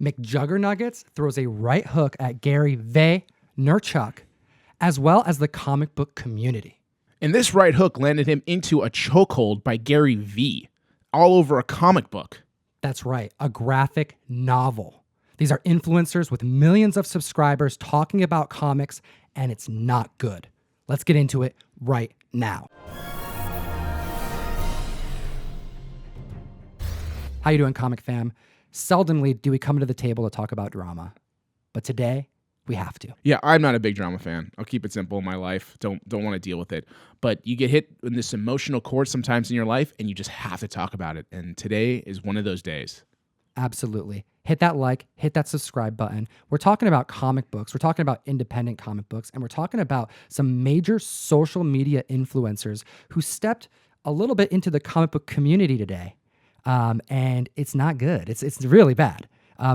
McJuggerNuggets throws a right hook at Vaynerchuk, as well as the comic book community. And this right hook landed him into a chokehold by GaryVee, all over a comic book. That's right, a graphic novel. These are influencers with millions of subscribers talking about comics, and it's not good. Let's get into it right now. How you doing, comic fam? Seldomly do we come to the table to talk about drama, but today we have to. Yeah, I'm not a big drama fan. I'll keep it simple in my life. Don't want to deal with it. But you get hit in this emotional chord sometimes in your life, and you just have to talk about it. And today is one of those days. Absolutely. Hit that like, hit that subscribe button. We're talking about comic books. We're talking about independent comic books, and we're talking about some major social media influencers who stepped a little bit into the comic book community today. And it's not good. It's really bad.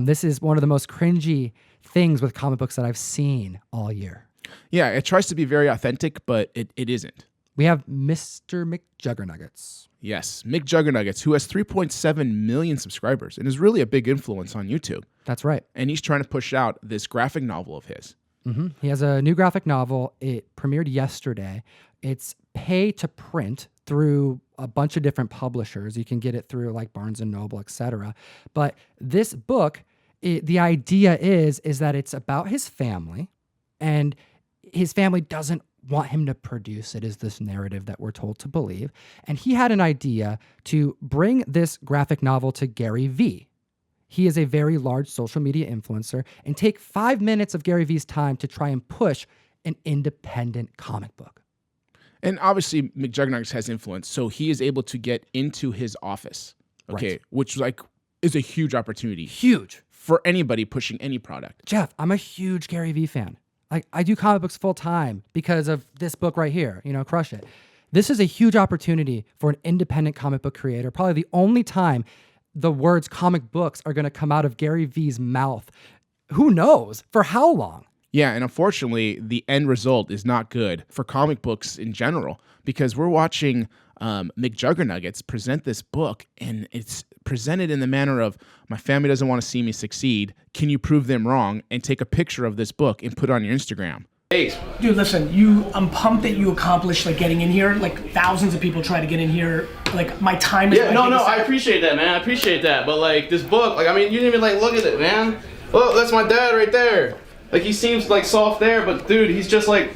This is one of the most cringy things with comic books that I've seen all year. Yeah, it tries to be very authentic, but it isn't. We have Mr. McJuggerNuggets. Yes, McJuggerNuggets, who has 3.7 million subscribers and is really a big influence on YouTube. That's right. And he's trying to push out this graphic novel of his. Mm-hmm. He has a new graphic novel. It premiered yesterday. It's pay to print through a bunch of different publishers. You can get it through like Barnes & Noble, etc. But this book, the idea is that it's about his family, and his family doesn't want him to produce it, is this narrative that we're told to believe. And he had an idea to bring this graphic novel to GaryVee. He is a very large social media influencer, and take 5 minutes of GaryVee's time to try and push an independent comic book. And obviously, McJuggerNuggets has influence, so he is able to get into his office, okay, right. Which is a huge opportunity. Huge. For anybody pushing any product. Jeff, I'm a huge GaryVee fan. I do comic books full time because of this book right here, Crush It. This is a huge opportunity for an independent comic book creator. Probably the only time the words comic books are going to come out of GaryVee's mouth. Who knows? For how long? Yeah, and unfortunately, the end result is not good for comic books in general, because we're watching McJuggerNuggets present this book, and it's presented in the manner of, my family doesn't want to see me succeed. Can you prove them wrong? And take a picture of this book and put it on your Instagram. Hey. Dude, listen, I'm pumped that you accomplished getting in here. Thousands of people try to get in here. My time is... Yeah, no, I appreciate that, man. I appreciate that. But this book, you didn't even look at it, man. Look, that's my dad right there. He seems soft there, but dude, he's just I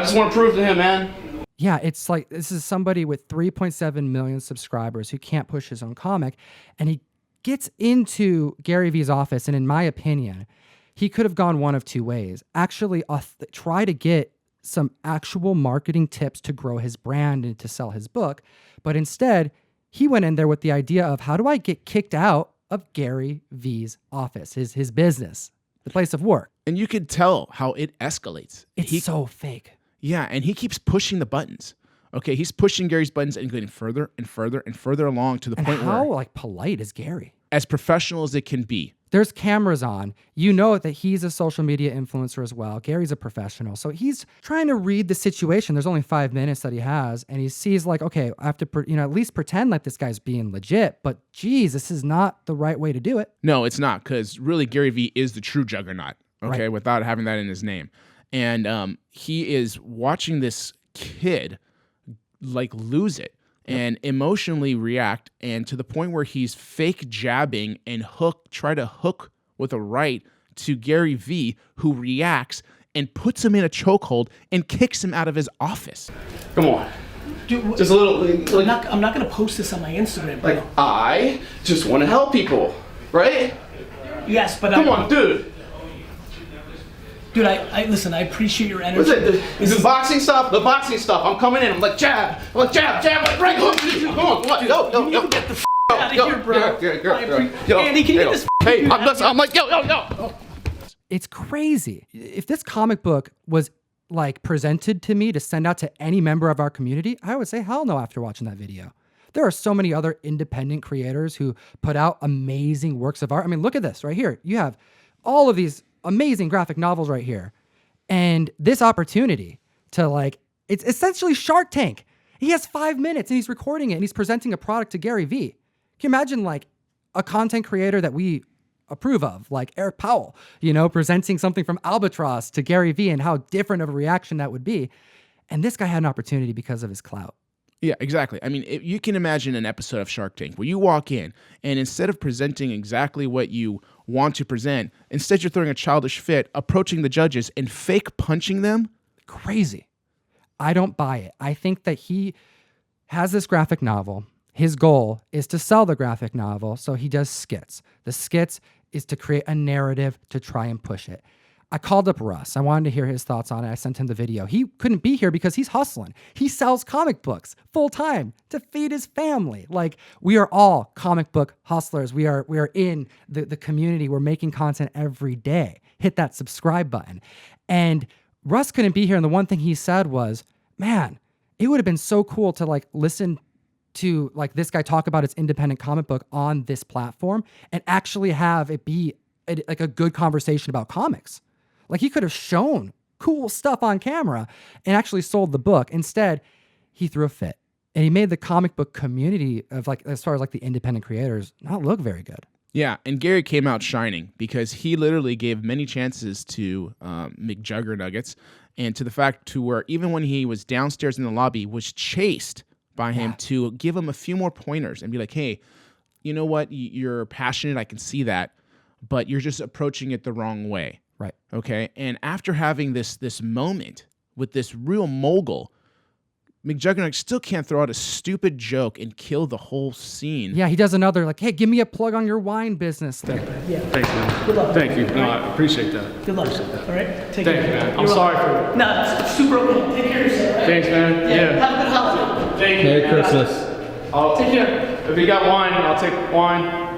just want to prove to him, man. Yeah, it's this is somebody with 3.7 million subscribers who can't push his own comic, and he gets into GaryVee's office, and in my opinion, he could have gone one of two ways. Actually, try to get some actual marketing tips to grow his brand and to sell his book, but instead, he went in there with the idea of, how do I get kicked out of GaryVee's office, his business, the place of work? And you could tell how it escalates. It's so fake. Yeah, and he keeps pushing the buttons. Okay, he's pushing Gary's buttons and getting further and further and further along to the point where... how polite is Gary? As professional as it can be. There's cameras on. You know that he's a social media influencer as well. Gary's a professional. So he's trying to read the situation. There's only 5 minutes that he has, and he sees okay, I have to at least pretend like this guy's being legit, but geez, this is not the right way to do it. No, it's not, because really GaryVee is the true juggernaut, okay, right, without having that in his name. And he is watching this kid lose it and emotionally react, and to the point where he's fake jabbing and try to hook with a right to GaryVee, who reacts and puts him in a chokehold and kicks him out of his office. Come on. Dude, just a little... I'm not going to post this on my Instagram. I just want to help people, right? Yes, but... Come on, dude. Dude, listen, I appreciate your energy. What's it? The boxing stuff? The boxing stuff. I'm coming in. I'm jab. Jab. Right. Come on. Yo. You get the out of here, bro. Yo. Andy, can you get this? Hey, I'm yo. It's crazy. If this comic book was presented to me to send out to any member of our community, I would say hell no after watching that video. There are so many other independent creators who put out amazing works of art. I mean, look at this right here. You have all of these amazing graphic novels right here. And this opportunity to it's essentially Shark Tank. He has 5 minutes and he's recording it and he's presenting a product to GaryVee. Can you imagine a content creator that we approve of, like Eric Powell, presenting something from Albatross to GaryVee and how different of a reaction that would be. And this guy had an opportunity because of his clout. Yeah, exactly. I mean, you can imagine an episode of Shark Tank where you walk in and instead of presenting exactly what you want to present, instead you're throwing a childish fit, approaching the judges and fake punching them. Crazy. I don't buy it. I think that he has this graphic novel. His goal is to sell the graphic novel, so he does skits. The skits is to create a narrative to try and push it. I called up Russ. I wanted to hear his thoughts on it. I sent him the video. He couldn't be here because he's hustling. He sells comic books full time to feed his family. Like, we are all comic book hustlers. We are in the community. We're making content every day. Hit that subscribe button. And Russ couldn't be here. And the one thing he said was, man, it would have been so cool to like listen to like this guy talk about his independent comic book on this platform and actually have it be like a good conversation about comics. Like, he could have shown cool stuff on camera and actually sold the book. Instead, he threw a fit and he made the comic book community of like, as far as like the independent creators, not look very good. Yeah, and Gary came out shining because he literally gave many chances to McJuggerNuggets and to the fact to where even when he was downstairs in the lobby, was chased by him to give him a few more pointers and be like, hey, you know what? You're passionate. I can see that, but you're just approaching it the wrong way. Right. Okay. And after having this moment with this real mogul, McJuggerNuggets still can't throw out a stupid joke and kill the whole scene. Yeah, he does another like, hey, give me a plug on your wine business. Yeah. Thanks, man. Good luck. Thank you. No, I appreciate that. Good luck. All right. Take Thank you, care. man. I'm sorry for. No, it's super okay. Take care of yourself. Right? Thanks, man. Yeah. Have a good holiday. Thank you. Merry Christmas. I'll Take care. If you got wine, I'll take wine.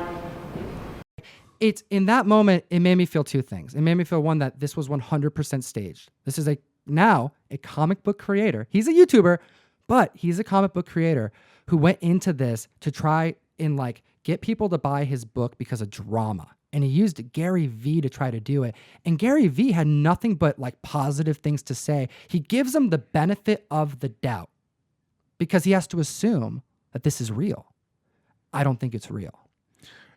It's in that moment, it made me feel two things. It made me feel, one, that this was 100% staged. This is now a comic book creator. He's a YouTuber, but he's a comic book creator who went into this to try and like get people to buy his book because of drama. And he used GaryVee to try to do it. And GaryVee had nothing but like positive things to say. He gives him the benefit of the doubt because he has to assume that this is real. I don't think it's real.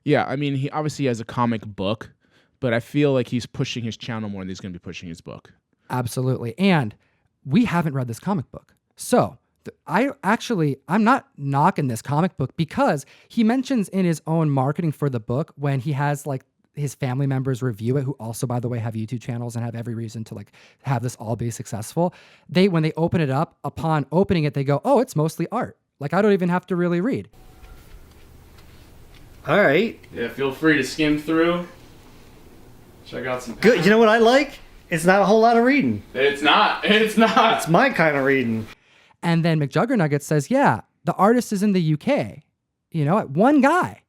Yeah, I mean, he obviously has a comic book, but I feel like he's pushing his channel more than he's going to be pushing his book. Absolutely. And we haven't read this comic book. So I'm not knocking this comic book because he mentions in his own marketing for the book when he has like his family members review it, who also, by the way, have YouTube channels and have every reason to like have this all be successful. When they open it up, upon opening it, they go, oh, it's mostly art. Like, I don't even have to really read. All right. Yeah, feel free to skim through. Check out some. Good. You know what I like? It's not a whole lot of reading. It's not. It's not. It's my kind of reading. And then McJuggerNuggets says, yeah, the artist is in the UK. One guy.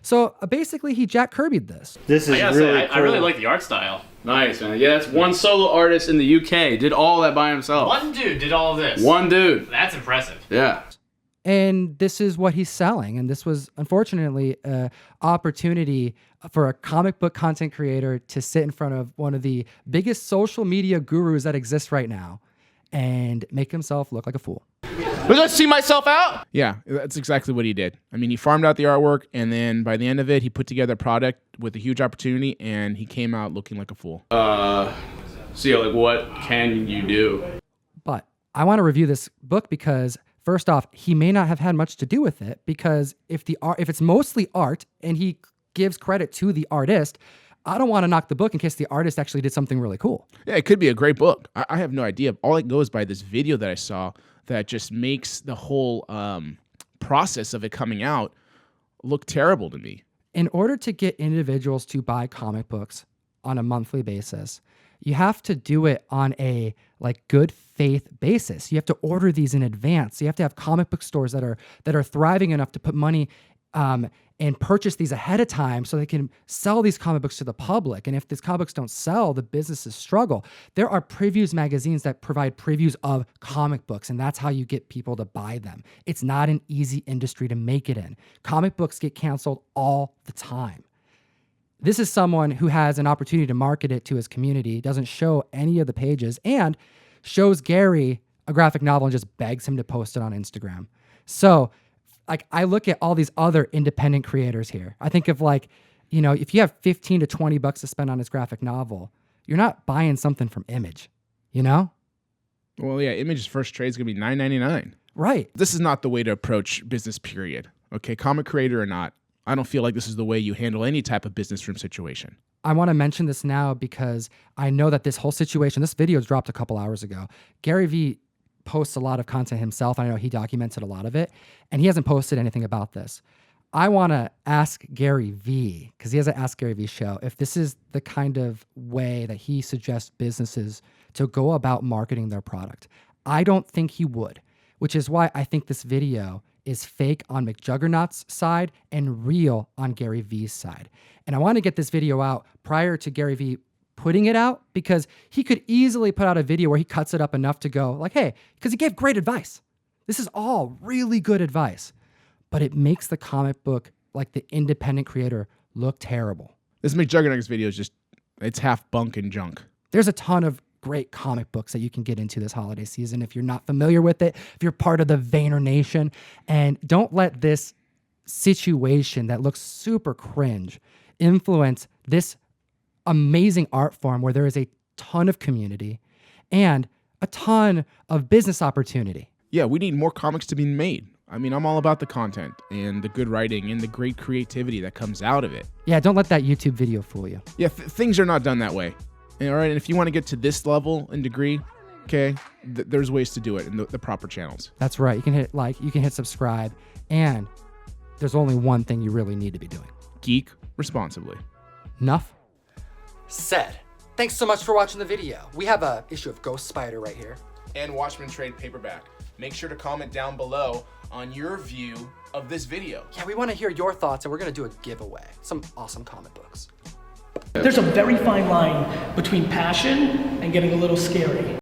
So basically, he Jack Kirby'd this. This is I gotta really say, cool. I really like the art style. Nice, man. Yeah, that's one solo artist in the UK. Did all that by himself. One dude did all of this. One dude. That's impressive. Yeah. And this is what he's selling. And this was, unfortunately, an opportunity for a comic book content creator to sit in front of one of the biggest social media gurus that exists right now and make himself look like a fool. Was I see myself out? Yeah, that's exactly what he did. I mean, he farmed out the artwork, and then by the end of it, he put together a product with a huge opportunity, and he came out looking like a fool. So, like, what can you do? But I want to review this book because, first off, he may not have had much to do with it, because if it's mostly art and he gives credit to the artist, I don't want to knock the book in case the artist actually did something really cool. Yeah, it could be a great book. I have no idea. All it goes by this video that I saw that just makes the whole process of it coming out look terrible to me. In order to get individuals to buy comic books on a monthly basis, you have to do it on a good faith basis. You have to order these in advance. You have to have comic book stores that are thriving enough to put money and purchase these ahead of time so they can sell these comic books to the public. And if these comic books don't sell, the businesses struggle. There are previews magazines that provide previews of comic books, and that's how you get people to buy them. It's not an easy industry to make it in. Comic books get canceled all the time. This is someone who has an opportunity to market it to his community, doesn't show any of the pages, and shows Gary a graphic novel and just begs him to post it on Instagram. So, I look at all these other independent creators here. I think of you know, if you have 15 to 20 bucks to spend on his graphic novel, you're not buying something from Image, you know? Well, yeah, Image's first trade is going to be $9.99. Right. This is not the way to approach business, period. Okay, comic creator or not, I don't feel like this is the way you handle any type of business room situation. I want to mention this now because I know that this whole situation, this video dropped a couple hours ago. GaryVee posts a lot of content himself. I know he documented a lot of it, and he hasn't posted anything about this. I want to ask GaryVee, because he has an Ask GaryVee show, if this is the kind of way that he suggests businesses to go about marketing their product. I don't think he would, which is why I think this video is fake on McJuggerNuggets' side and real on GaryVee's side. And I want to get this video out prior to GaryVee putting it out, because he could easily put out a video where he cuts it up enough to go like, hey, because he gave great advice. This is all really good advice, but it makes the comic book, like the independent creator, look terrible. This McJuggerNuggets video is just, it's half bunk and junk. There's a ton of great comic books that you can get into this holiday season if you're not familiar with it, if you're part of the Vayner Nation. And don't let this situation that looks super cringe influence this amazing art form where there is a ton of community and a ton of business opportunity. Yeah, we need more comics to be made. I mean, I'm all about the content and the good writing and the great creativity that comes out of it. Yeah, don't let that YouTube video fool you. Yeah, things are not done that way. All right, and if you want to get to this level and degree, okay, there's ways to do it in the proper channels. That's right. You can hit like, you can hit subscribe, and there's only one thing you really need to be doing. Geek responsibly. Enough said. Thanks so much for watching the video. We have a issue of Ghost Spider right here. And Watchmen Trade paperback. Make sure to comment down below on your view of this video. Yeah, we want to hear your thoughts, and we're going to do a giveaway. Some awesome comic books. There's a very fine line between passion and getting a little scary.